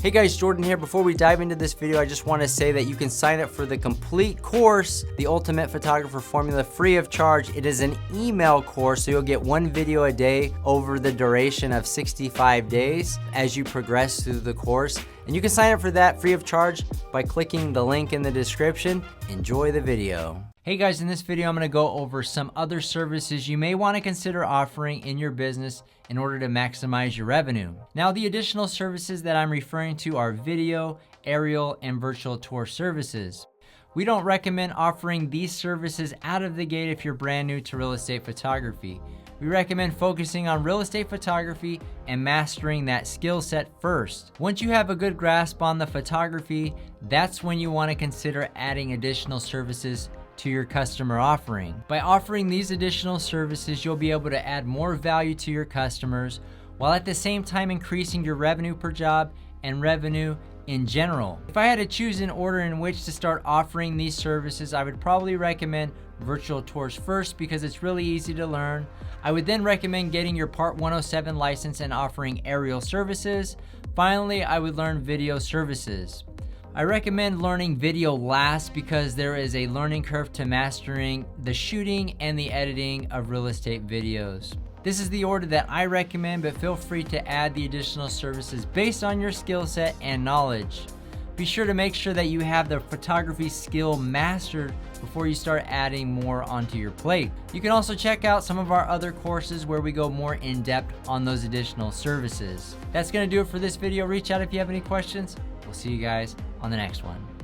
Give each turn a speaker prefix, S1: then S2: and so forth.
S1: Hey guys, Jordan here. Before we dive into this video, I just want to say that you can sign up for the complete course, The Ultimate Photographer Formula, free of charge. It is an email course, so you'll get one video a day over the duration of 65 days as you progress through the course. And you can sign up for that free of charge by clicking the link in the description. Enjoy the video. Hey guys, in this video I'm going to go over some other services you may want to consider offering in your business in order to maximize your revenue. Now, the additional services that I'm referring to are video, aerial, and virtual tour services. We don't recommend offering these services out of the gate if you're brand new to real estate photography. We recommend focusing on real estate photography and mastering that skill set first. Once you have a good grasp on the photography, that's when you want to consider adding additional services to your customer offering. By offering these additional services, you'll be able to add more value to your customers while at the same time increasing your revenue per job and revenue in general. If I had to choose an order in which to start offering these services, I would probably recommend virtual tours first because it's really easy to learn. I would then recommend getting your Part 107 license and offering aerial services. Finally, I would learn video services. I recommend learning video last because there is a learning curve to mastering the shooting and the editing of real estate videos. This is the order that I recommend, but feel free to add the additional services based on your skill set and knowledge. Be sure to make sure that you have the photography skill mastered before you start adding more onto your plate. You can also check out some of our other courses where we go more in depth on those additional services. That's going to do it for this video. Reach out if you have any questions. We'll see you guys on the next one.